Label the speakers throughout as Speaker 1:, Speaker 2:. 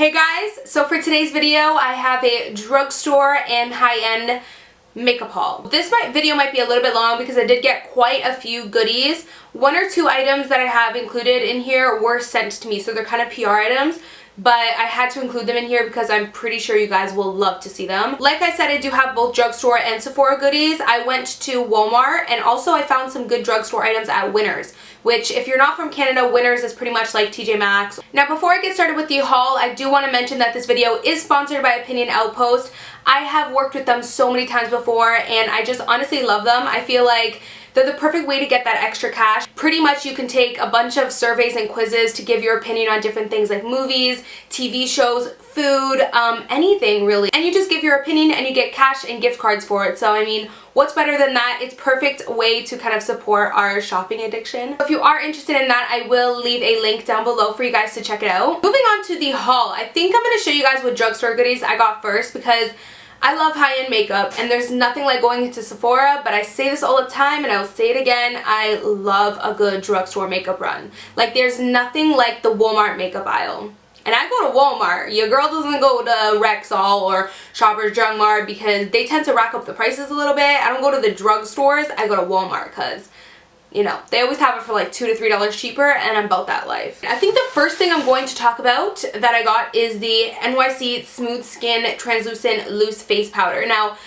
Speaker 1: Hey guys, so for today's video I have a drugstore and high-end makeup haul. This video might be a little bit long because I did get quite a few goodies. One or two items that I have included in here were sent to me, so they're kind of PR items, but I had to include them in here because I'm pretty sure you guys will love to see them. Like I said, I do have both drugstore and Sephora goodies. I went to Walmart and also I found some good drugstore items at Winners, which if you're not from Canada, Winners is pretty much like TJ Maxx. Now before I get started with the haul, I do want to mention that this video is sponsored by Opinion Outpost. I have worked with them so many times before and I just honestly love them. I feel like they're the perfect way to get that extra cash. Pretty much you can take a bunch of surveys and quizzes to give your opinion on different things like movies, TV shows, food, anything really. And you just give your opinion and you get cash and gift cards for it. So I mean, what's better than that? It's a perfect way to kind of support our shopping addiction. If you are interested in that, I will leave a link down below for you guys to check it out. Moving on to the haul, I think I'm going to show you guys what drugstore goodies I got first because I love high-end makeup and there's nothing like going into Sephora, but I say this all the time and I'll say it again, I love a good drugstore makeup run. Like there's nothing like the Walmart makeup aisle. And I go to Walmart. Your girl doesn't go to Rexall or Shoppers Drug Mart because they tend to rack up the prices a little bit. I don't go to the drugstores, I go to Walmart because, you know, they always have it for like $2 to $3 cheaper and I'm about that life. I think the first thing I'm going to talk about that I got is the NYC Smooth Skin Translucent Loose Face Powder. Now,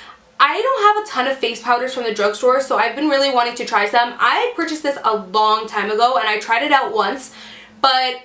Speaker 1: I don't have a ton of face powders from the drugstore, so I've been really wanting to try some. I purchased this a long time ago and I tried it out once, but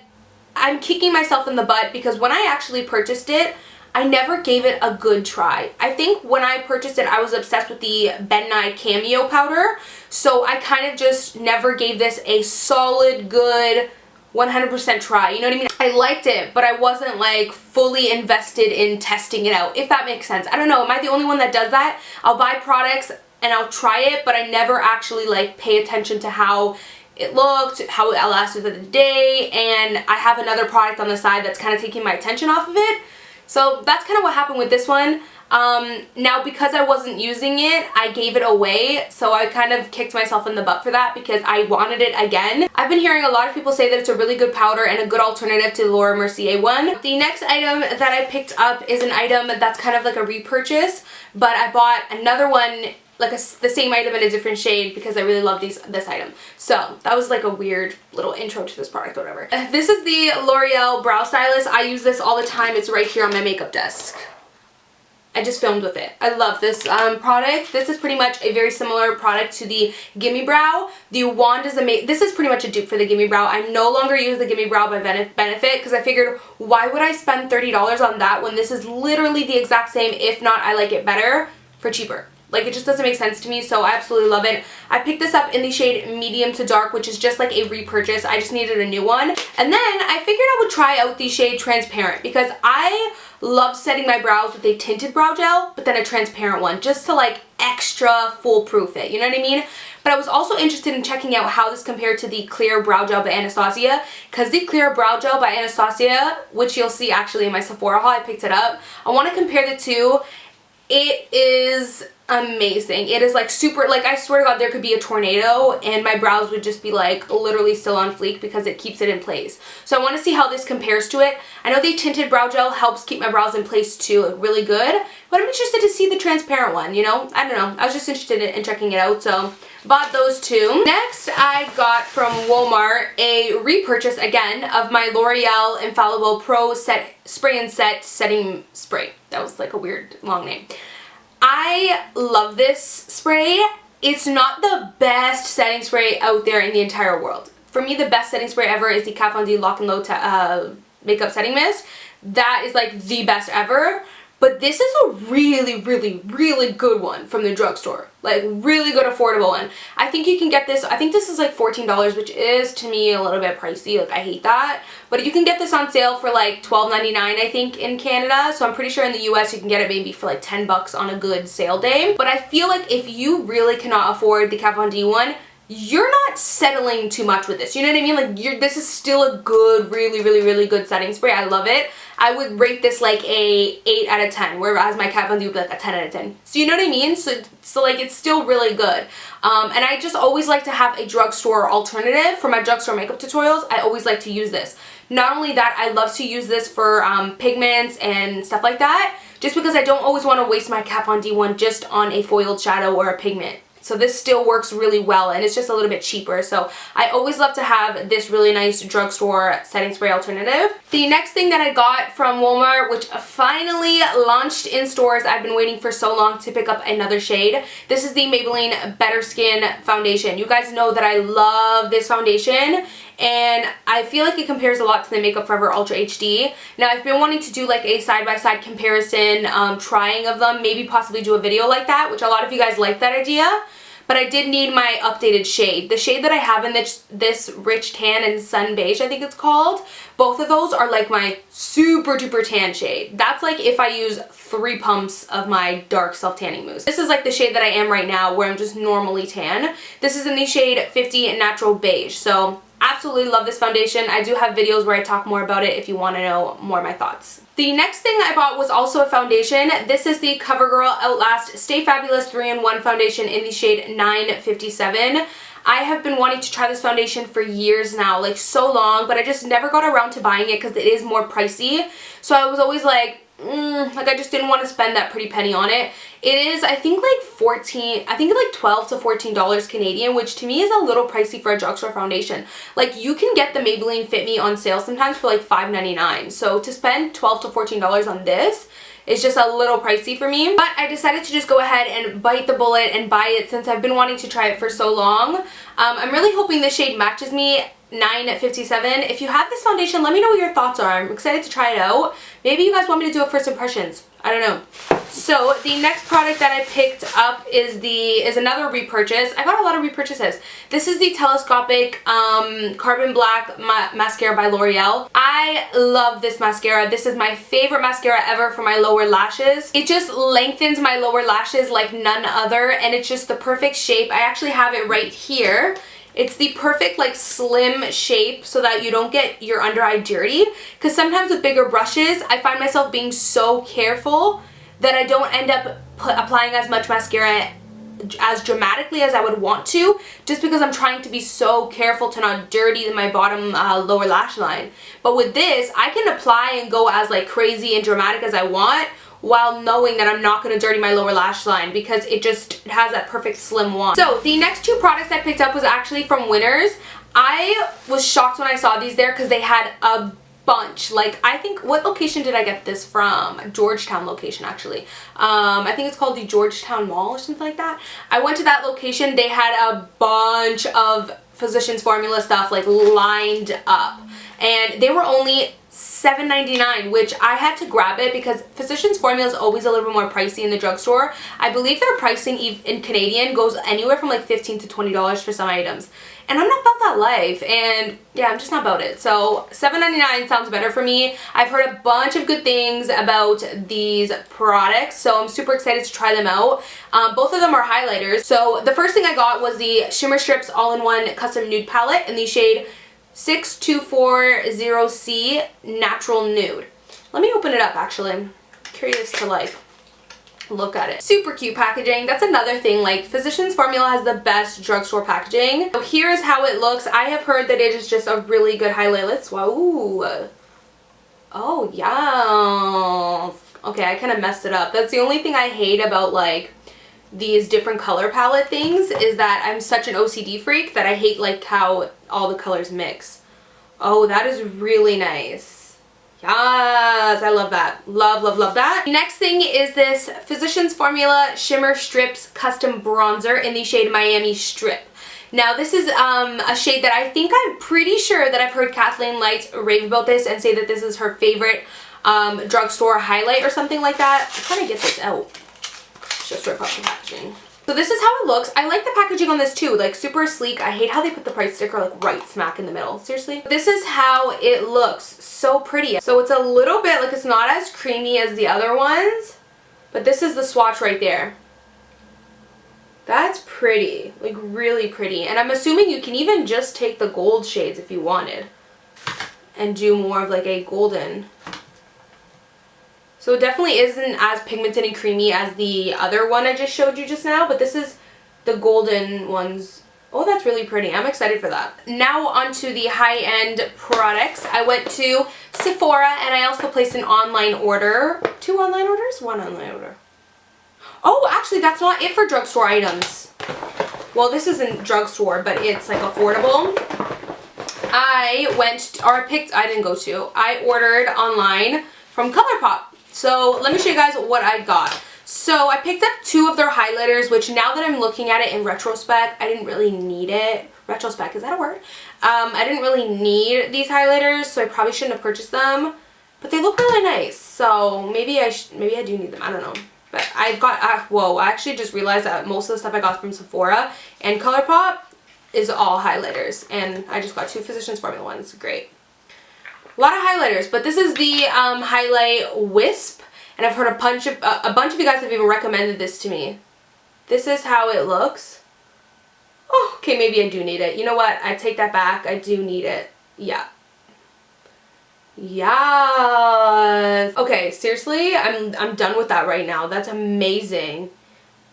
Speaker 1: I'm kicking myself in the butt because when I actually purchased it, I never gave it a good try. I think when I purchased it, I was obsessed with the Ben Nye Cameo powder, so I kind of just never gave this a solid, good 100% try. You know what I mean? I liked it, but I wasn't like fully invested in testing it out, if that makes sense. I don't know, am I the only one that does that? I'll buy products and I'll try it, but I never actually like pay attention to how it looked, how it lasted the day, and I have another product on the side that's kind of taking my attention off of it. So that's kind of what happened with this one. Now because I wasn't using it, I gave it away, so I kind of kicked myself in the butt for that because I wanted it again. I've been hearing a lot of people say that it's a really good powder and a good alternative to the Laura Mercier one. The next item that I picked up is an item that's kind of like a repurchase, but I bought another one, like the same item in a different shade because I really love this item. So that was like a weird little intro to this product or whatever. This is the L'Oreal Brow Stylist. I use this all the time. It's right here on my makeup desk. I just filmed with it. I love this product. This is pretty much a very similar product to the Gimme Brow. The wand is amazing. This is pretty much a dupe for the Gimme Brow. I no longer use the Gimme Brow by Benefit because I figured why would I spend $30 on that when this is literally the exact same, if not I like it better, for cheaper. Like, it just doesn't make sense to me, so I absolutely love it. I picked this up in the shade medium to dark, which is just like a repurchase. I just needed a new one. And then I figured I would try out the shade transparent because I love setting my brows with a tinted brow gel, but then a transparent one, just to like extra foolproof it, you know what I mean? But I was also interested in checking out how this compared to the clear brow gel by Anastasia, because the clear brow gel by Anastasia, which you'll see actually in my Sephora haul, I picked it up. I want to compare the two. It is amazing. It is like super, like I swear to God there could be a tornado and my brows would just be like literally still on fleek because it keeps it in place. So I want to see how this compares to it. I know the tinted brow gel helps keep my brows in place too, like really good, but I'm interested to see the transparent one, you know? I don't know. I was just interested in checking it out, so bought those two. Next, I got from Walmart a repurchase again of my L'Oreal Infallible Pro Spray and Set Setting Spray. That was like a weird long name. I love this spray. It's not the best setting spray out there in the entire world. For me, the best setting spray ever is the Kat Von D Lock and Load Makeup Setting Mist. That is like the best ever. But this is a really, really, really good one from the drugstore. Like, really good, affordable one. I think you can get this, I think this is like $14, which is, to me, a little bit pricey. Like, I hate that. But you can get this on sale for like $12.99, I think, in Canada. So I'm pretty sure in the US you can get it maybe for like 10 bucks on a good sale day. But I feel like if you really cannot afford the Kat Von D one, you're not settling too much with this. You know what I mean? Like, this is still a good, really good setting spray. I love it. I would rate this like a 8 out of 10, whereas my Kat Von D would be like a 10 out of 10. So you know what I mean? So like, it's still really good. And I just always like to have a drugstore alternative for my drugstore makeup tutorials. I always like to use this. Not only that, I love to use this for pigments and stuff like that, just because I don't always want to waste my Kat Von D one just on a foiled shadow or a pigment. So this still works really well, and it's just a little bit cheaper. So I always love to have this really nice drugstore setting spray alternative. The next thing that I got from Walmart, which finally launched in stores, I've been waiting for so long to pick up another shade. This is the Maybelline Better Skin Foundation. You guys know that I love this foundation, and I feel like it compares a lot to the Makeup Forever Ultra HD. Now, I've been wanting to do like a side-by-side comparison, trying of them, maybe possibly do a video like that, which a lot of you guys like that idea. But I did need my updated shade. The shade that I have in this Rich Tan and Sun Beige, I think it's called, both of those are like my super duper tan shade. That's like if I use 3 pumps of my dark self-tanning mousse. This is like the shade that I am right now, where I'm just normally tan. This is in the shade 50 Natural Beige. So absolutely love this foundation. I do have videos where I talk more about it if you want to know more of my thoughts. The next thing I bought was also a foundation. This is the CoverGirl Outlast Stay Fabulous 3-in-1 foundation in the shade 957. I have been wanting to try this foundation for years now, like so long, but I just never got around to buying it because it is more pricey. So I was always like, I just didn't want to spend that pretty penny on it. It is, I think like 12 to $14 Canadian, which to me is a little pricey for a drugstore foundation. Like, you can get the Maybelline Fit Me on sale sometimes for like $5.99. So to spend $12 to $14 on this is just a little pricey for me. But I decided to just go ahead and bite the bullet and buy it since I've been wanting to try it for so long. I'm really hoping this shade matches me. 957. If you have this foundation, let me know what your thoughts are. I'm excited to try it out. Maybe you guys want me to do a first impressions. I don't know. So the next product that I picked up is another repurchase. I got a lot of repurchases. This is the Telescopic Carbon Black Mascara by L'Oreal. I love this mascara. This is my favorite mascara ever for my lower lashes. It just lengthens my lower lashes like none other, and it's just the perfect shape. I actually have it right here. It's the perfect like slim shape so that you don't get your under eye dirty, because sometimes with bigger brushes I find myself being so careful that I don't end up applying as much mascara as dramatically as I would want to, just because I'm trying to be so careful to not dirty my bottom lower lash line. But with this, I can apply and go as like crazy and dramatic as I want, while knowing that I'm not going to dirty my lower lash line, because it just has that perfect slim wand. So the next 2 products I picked up was actually from Winners. I was shocked when I saw these there because they had a bunch. Like, I think, what location did I get this from? Georgetown location, actually. I think it's called the Georgetown Mall or something like that. I went to that location. They had a bunch of Physicians Formula stuff like lined up, and they were only $7.99, which I had to grab it because Physicians Formula is always a little bit more pricey in the drugstore. I believe their pricing in Canadian goes anywhere from like $15 to $20 for some items, and I'm not about that life, and yeah, I'm just not about it. So $7.99 sounds better for me. I've heard a bunch of good things about these products, so I'm super excited to try them out. Both of them are highlighters. So the first thing I got was the Shimmer Strips All-in-One Custom Nude Palette in the shade 6240C Natural Nude. Let me open it up, actually. I'm curious to like look at it. Super cute packaging. That's another thing, like Physicians Formula has the best drugstore packaging. So here's how it looks. I have heard that it is just a really good highlight. Let's, wow. Oh yeah. Okay, I kind of messed it up. That's the only thing I hate about like these different color palette things, is that I'm such an OCD freak that I hate like how all the colors mix. Oh, that is really nice. Yes, I love that. Love, love, love that. Next thing is this Physicians Formula Shimmer Strips Custom Bronzer in the shade Miami Strip. Now this is a shade that I think, I'm pretty sure that I've heard Kathleen Light rave about this and say that this is her favorite drugstore highlight or something like that. I'm trying to get this out. Just rip up the packaging. So this is how it looks. I like the packaging on this too, like super sleek. I hate how they put the price sticker like right smack in the middle. Seriously. This is how it looks. So pretty. So it's a little bit like, it's not as creamy as the other ones, but this is the swatch right there. That's pretty, like really pretty. And I'm assuming you can even just take the gold shades if you wanted and do more of like a golden. So it definitely isn't as pigmented and creamy as the other one I just showed you just now, but this is the golden ones. Oh, that's really pretty. I'm excited for that. Now onto the high-end products. I went to Sephora and I also placed an online order. 2 online orders? 1 online order. Oh, actually, that's not it for drugstore items. Well, this isn't drugstore, but it's like affordable. I ordered online from ColourPop. So let me show you guys what I got. So I picked up 2 of their highlighters, which now that I'm looking at it in retrospect, I didn't really need it. Retrospect, is that a word? I didn't really need these highlighters, so I probably shouldn't have purchased them. But they look really nice, so maybe I do need them. I don't know. But I've got, whoa, I actually just realized that most of the stuff I got from Sephora and ColourPop is all highlighters. And I just got 2 Physicians Formula ones. Great. A lot of highlighters, but this is the Highlight Wisp. And I've heard a bunch of you guys have even recommended this to me. This is how it looks. Oh, okay, maybe I do need it. You know what? I take that back. I do need it. Yeah. Yes. Okay, seriously, I'm done with that right now. That's amazing.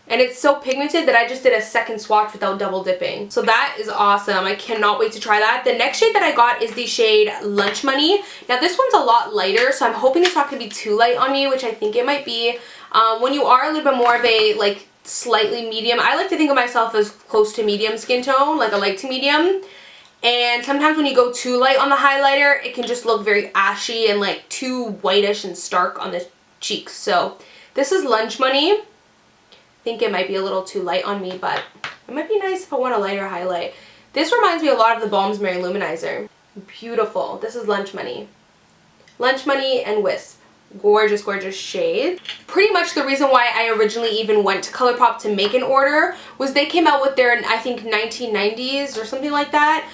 Speaker 1: And it's so pigmented that I just did a second swatch without double dipping. So that is awesome. I cannot wait to try that. The next shade that I got is the shade Lunch Money. Now this one's a lot lighter, so I'm hoping it's not going to be too light on me, which I think it might be. When you are a little bit more of a like slightly medium, I like to think of myself as close to medium skin tone, like a light to medium. And sometimes when you go too light on the highlighter, it can just look very ashy and like too whitish and stark on the cheeks. So this is Lunch Money. I think it might be a little too light on me, but it might be nice if I want a lighter highlight. This reminds me a lot of the Balm's Mary Luminizer. Beautiful. This is Lunch Money. Lunch Money and Wisp. Gorgeous, gorgeous shade. Pretty much the reason why I originally even went to ColourPop to make an order was they came out with their, I think, 1990s or something like that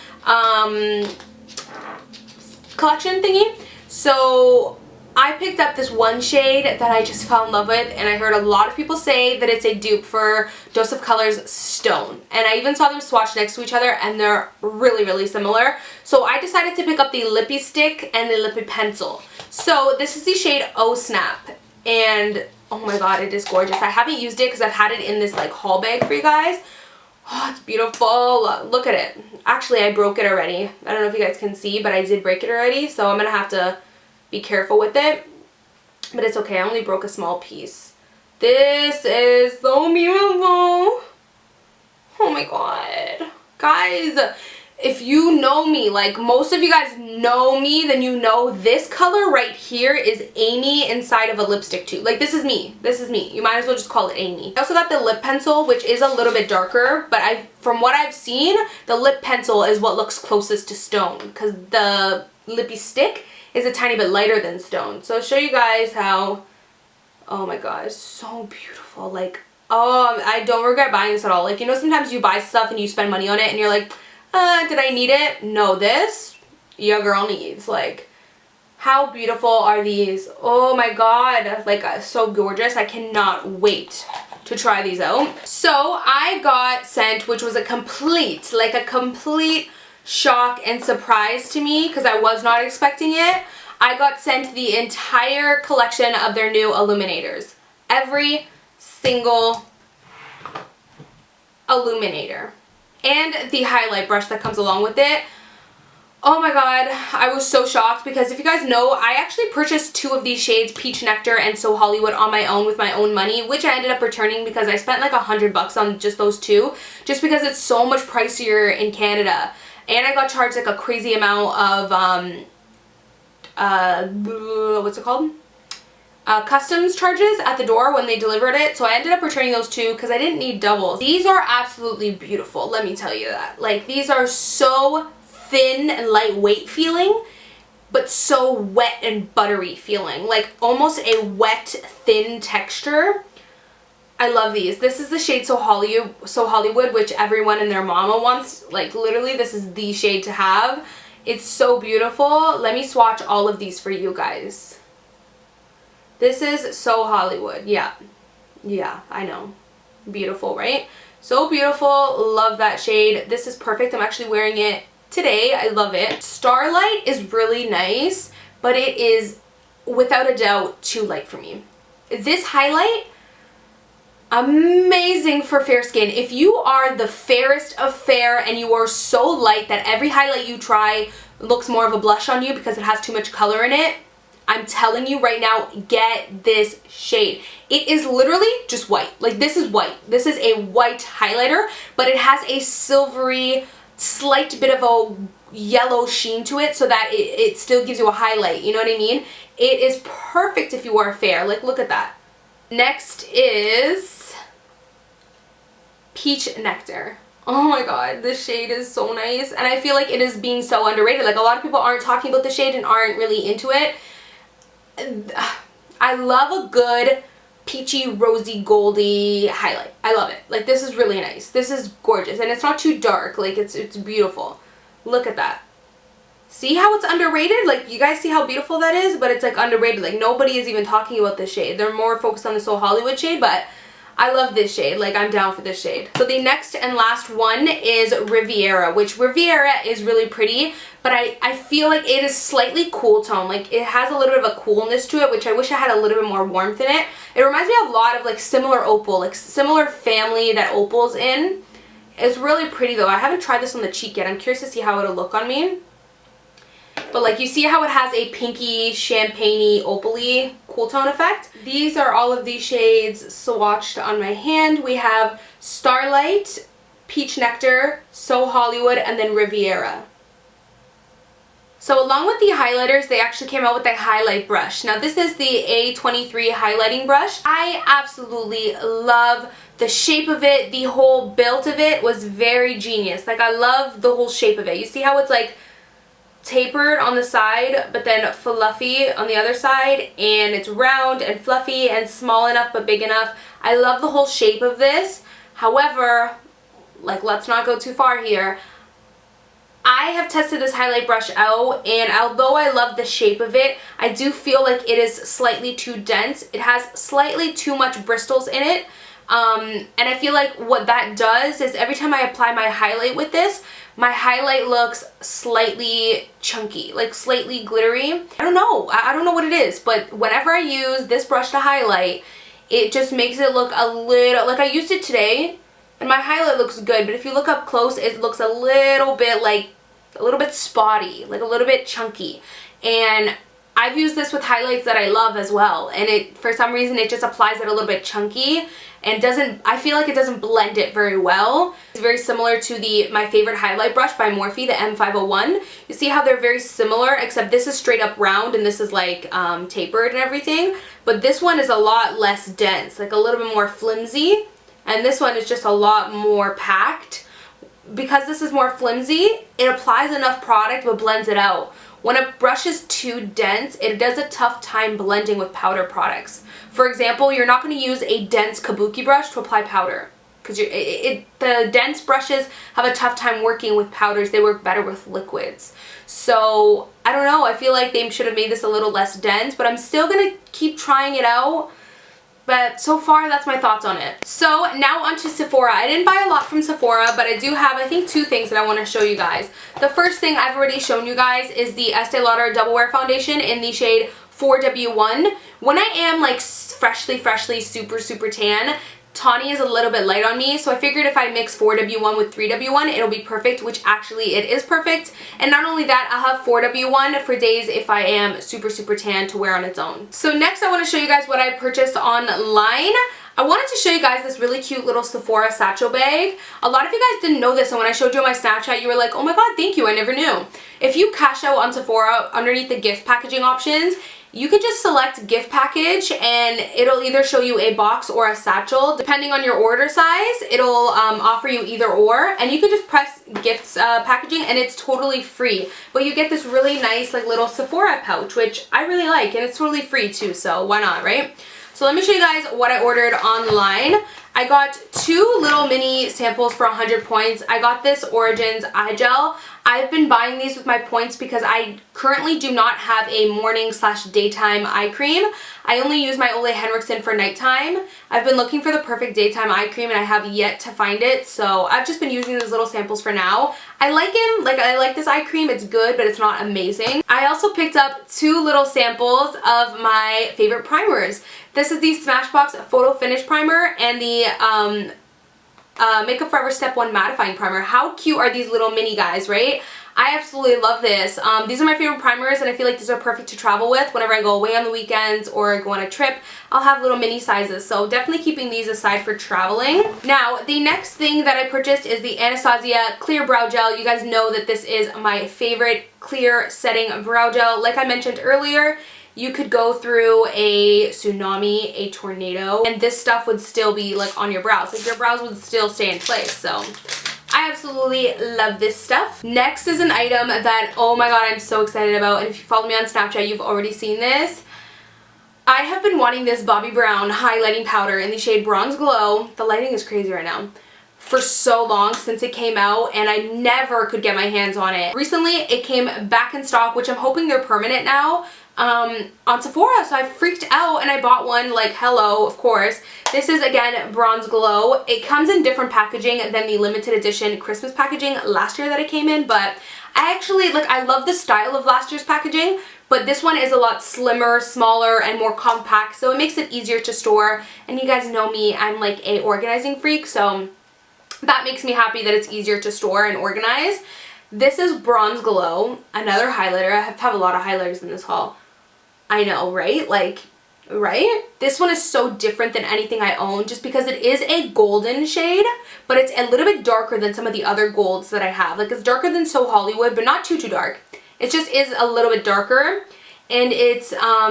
Speaker 1: collection thingy. So I picked up this one shade that I just fell in love with, and I heard a lot of people say that it's a dupe for Dose of Color's Stone. And I even saw them swatched next to each other, and they're really, really similar. So I decided to pick up the Lippy Stick and the Lippy Pencil. So this is the shade Oh Snap, and oh my god, it is gorgeous. I haven't used it because I've had it in this like haul bag for you guys. Oh, it's beautiful. Look at it. Actually, I broke it already. I don't know if you guys can see, but I did break it already, so I'm going to have to be careful with it. But it's okay. I only broke a small piece. This is so beautiful. Oh my god. Guys, if you know me, like most of you guys know me, then you know this color right here is Amy inside of a lipstick tube. Like this is me. This is me. You might as well just call it Amy. I also got the lip pencil, which is a little bit darker, but from what I've seen, the lip pencil is what looks closest to Stone, because the Lippy Stick is a tiny bit lighter than Stone. So I'll show you guys how, oh my god, it's so beautiful. Like, oh, I don't regret buying this at all. Like, you know, sometimes you buy stuff and you spend money on it and you're like, did I need it? No, this, your girl needs. Like, how beautiful are these? Oh my god, like so gorgeous. I cannot wait to try these out. So I got sent, which was a complete shock and surprise to me because I was not expecting it. I got sent the entire collection of their new Illuminators. Every single Illuminator. And the highlight brush that comes along with it. Oh my god, I was so shocked because if you guys know, I actually purchased 2 of these shades, Peach Nectar and So Hollywood, on my own with my own money, which I ended up returning because I spent like $100 on just those 2, just because it's so much pricier in Canada. And I got charged like a crazy amount of, what's it called? Customs charges at the door when they delivered it. So I ended up returning those 2 because I didn't need doubles. These are absolutely beautiful, let me tell you that. Like, these are so thin and lightweight feeling, but so wet and buttery feeling. Like, almost a wet, thin texture. I love these. This is the shade So Hollywood, which everyone and their mama wants. Like, literally, this is the shade to have. It's so beautiful. Let me swatch all of these for you guys. This is So Hollywood. Yeah. Yeah, I know. Beautiful, right? So beautiful. Love that shade. This is perfect. I'm actually wearing it today. I love it. Starlight is really nice, but it is without a doubt too light for me. This highlight, amazing for fair skin. If you are the fairest of fair and you are so light that every highlight you try looks more of a blush on you because it has too much color in it, I'm telling you right now, get this shade. It is literally just white. Like, this is white. This is a white highlighter, but it has a silvery, slight bit of a yellow sheen to it so that it still gives you a highlight. You know what I mean? It is perfect if you are fair. Like, look at that. Next is Peach Nectar. Oh my god, this shade is so nice. And I feel like it is being so underrated. Like, a lot of people aren't talking about the shade and aren't really into it. I love a good peachy, rosy, goldy highlight. I love it. Like, this is really nice. This is gorgeous. And it's not too dark. Like, it's beautiful. Look at that. See how it's underrated? Like, you guys see how beautiful that is? But it's, like, underrated. Like, nobody is even talking about this shade. They're more focused on the So Hollywood shade, but I love this shade. Like, I'm down for this shade. So the next and last one is Riviera, which Riviera is really pretty, but I feel like it is slightly cool tone. Like, it has a little bit of a coolness to it, which I wish I had a little bit more warmth in it. It reminds me a lot of, like, similar opal, like similar family that opal's in. It's really pretty though. I haven't tried this on the cheek yet. I'm curious to see how it'll look on me. But like, you see how it has a pinky, champagne-y, opal-y cool tone effect? These are all of these shades swatched on my hand. We have Starlight, Peach Nectar, So Hollywood, and then Riviera. So along with the highlighters, they actually came out with a highlight brush. Now this is the A23 highlighting brush. I absolutely love the shape of it. The whole build of it was very genius. Like, I love the whole shape of it. You see how it's like tapered on the side but then fluffy on the other side, and it's round and fluffy and small enough but big enough. I love the whole shape of this. However, like, let's not go too far here. I have tested this highlight brush out, and although I love the shape of it, I do feel like it is slightly too dense. It has slightly too much bristles in it. And I feel like what that does is every time I apply my highlight with this, my highlight looks slightly chunky, like slightly glittery. I don't know. I don't know what it is, but whenever I use this brush to highlight, it just makes it look a little, like, I used it today and my highlight looks good, but if you look up close, it looks a little bit like, a little bit spotty, like a little bit chunky. And I've used this with highlights that I love as well, and it, for some reason, it just applies it a little bit chunky and doesn't, I feel like it doesn't blend it very well. It's very similar to my favorite highlight brush by Morphe, the M501. You see how they're very similar, except this is straight up round and this is like tapered and everything, but this one is a lot less dense, like a little bit more flimsy, and this one is just a lot more packed. Because this is more flimsy, it applies enough product but blends it out. When a brush is too dense, it does a tough time blending with powder products. For example, you're not going to use a dense kabuki brush to apply powder, because the dense brushes have a tough time working with powders. They work better with liquids. So I don't know, I feel like they should have made this a little less dense, but I'm still going to keep trying it out. But so far, that's my thoughts on it. So now onto Sephora. I didn't buy a lot from Sephora, but I do have, I think, two things that I want to show you guys. The first thing I've already shown you guys is the Estee Lauder Double Wear Foundation in the shade 4W1. When I am like freshly super tan, tawny is a little bit light on me, so I figured if I mix 4W1 with 3W1, it'll be perfect, which actually it is perfect. And not only that, I'll have 4W1 for days if I am super tan to wear on its own. So next I want to show you guys what I purchased online. I wanted to show you guys this really cute little Sephora satchel bag. A lot of you guys didn't know this, and when I showed you on my Snapchat, you were like, oh my god, thank you, I never knew. If you cash out on Sephora, underneath the gift packaging options, you can just select gift package and it'll either show you a box or a satchel. Depending on your order size, it'll offer you either or, and you can just press gifts packaging and it's totally free. But you get this really nice like little Sephora pouch, which I really like, and it's totally free too, so why not, right? So let me show you guys what I ordered online. I got two little mini samples for 100 points. I got this Origins eye gel. I've been buying these with my points because I currently do not have a morning/daytime eye cream. I only use my Ole Henriksen for nighttime. I've been looking for the perfect daytime eye cream and I have yet to find it, so I've just been using these little samples for now. I like it, I like this eye cream, it's good, but it's not amazing. I also picked up 2 little samples of my favorite primers. This is the Smashbox Photo Finish Primer and the Makeup Forever Step 1 Mattifying Primer. How cute are these little mini guys, right? I absolutely love this. These are my favorite primers and I feel like these are perfect to travel with whenever I go away on the weekends or go on a trip. I'll have little mini sizes, so definitely keeping these aside for traveling. Now, the next thing that I purchased is the Anastasia Clear Brow Gel. You guys know that this is my favorite clear setting brow gel. Like I mentioned earlier, you could go through a tsunami, a tornado, and this stuff would still be like on your brows. Like your brows would still stay in place, so I absolutely love this stuff. Next is an item that, oh my god, I'm so excited about, and if you follow me on Snapchat, you've already seen this. I have been wanting this Bobbi Brown highlighting powder in the shade Bronze Glow. The lighting is crazy right now. For so long since it came out, and I never could get my hands on it. Recently, it came back in stock, which I'm hoping they're permanent now, on Sephora, so I freaked out and I bought one. Like, hello, of course. This is, again, Bronze Glow. It comes in different packaging than the limited edition Christmas packaging last year that it came in, but I actually, like, I love the style of last year's packaging, but this one is a lot slimmer, smaller, and more compact, so it makes it easier to store. And you guys know me, I'm like a organizing freak, so that makes me happy that it's easier to store and organize. This is Bronze Glow, another highlighter. I have a lot of highlighters in this haul. I know, right? Like, right? This one is so different than anything I own just because it is a golden shade, but it's a little bit darker than some of the other golds that I have. Like, it's darker than So Hollywood, but not too dark. It just is a little bit darker, and it's a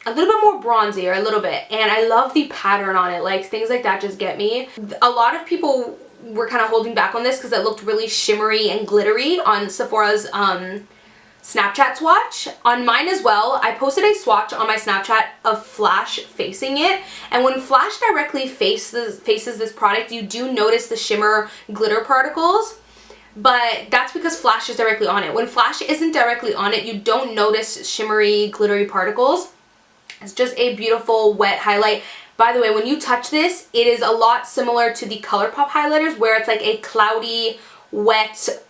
Speaker 1: little bit more bronzy, or a little bit. And I love the pattern on it. Like, things like that just get me. A lot of people were kind of holding back on this because it looked really shimmery and glittery on Sephora's Snapchat swatch. On mine as well, I posted a swatch on my Snapchat of Flash facing it, and when Flash directly faces this product, you do notice the shimmer glitter particles, but that's because Flash is directly on it. When Flash isn't directly on it, you don't notice shimmery, glittery particles. It's just a beautiful wet highlight. By the way, when you touch this, it is a lot similar to the ColourPop highlighters, where it's like a cloudy, wet,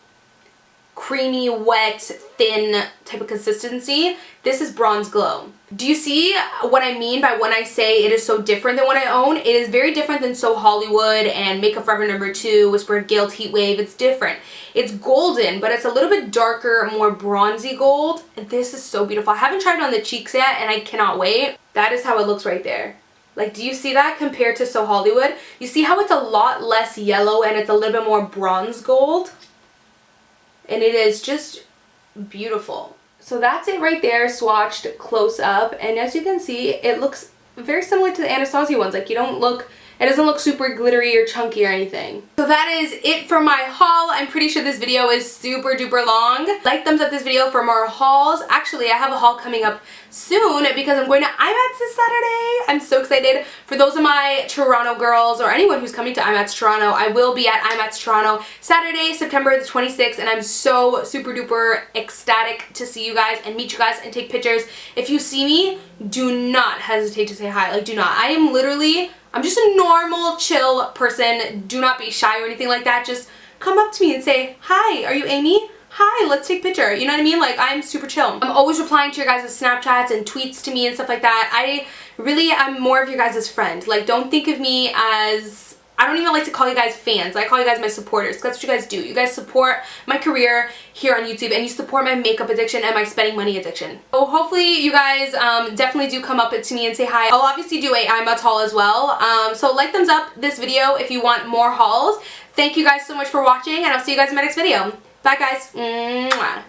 Speaker 1: creamy, wet, thin type of consistency. This is Bronze Glow. Do you see what I mean by when I say it is so different than what I own? It is very different than So Hollywood and Makeup Forever No. 2, Whispered Guilt, Heat Wave. It's different. It's golden, but it's a little bit darker, more bronzy gold. And this is so beautiful. I haven't tried it on the cheeks yet, and I cannot wait. That is how it looks right there. Like, do you see that compared to So Hollywood? You see how it's a lot less yellow and it's a little bit more bronze gold? And it is just beautiful. So that's it right there, swatched close up. And as you can see, it looks very similar to the Anastasia ones. Like, it doesn't look super glittery or chunky or anything. So that is it for my haul. I'm pretty sure this video is super duper long. Like, thumbs up this video for more hauls. Actually, I have a haul coming up soon because I'm going to IMATS this Saturday. I'm so excited. For those of my Toronto girls or anyone who's coming to IMATS Toronto, I will be at IMATS Toronto Saturday, September the 26th, and I'm so super duper ecstatic to see you guys and meet you guys and take pictures. If you see me, do not hesitate to say hi. Like, do not. I'm just a normal, chill person. Do not be shy or anything like that. Just come up to me and say, hi, are you Amy? Hi, let's take a picture. You know what I mean? Like, I'm super chill. I'm always replying to your guys' Snapchats and tweets to me and stuff like that. I'm more of your guys' friend. Like, don't think of me as... I don't even like to call you guys fans. I call you guys my supporters. That's what you guys do. You guys support my career here on YouTube, and you support my makeup addiction and my spending money addiction. So hopefully you guys definitely do come up to me and say hi. I'll obviously do a IMATS haul as well. So like, thumbs up this video if you want more hauls. Thank you guys so much for watching, and I'll see you guys in my next video. Bye guys. Mwah.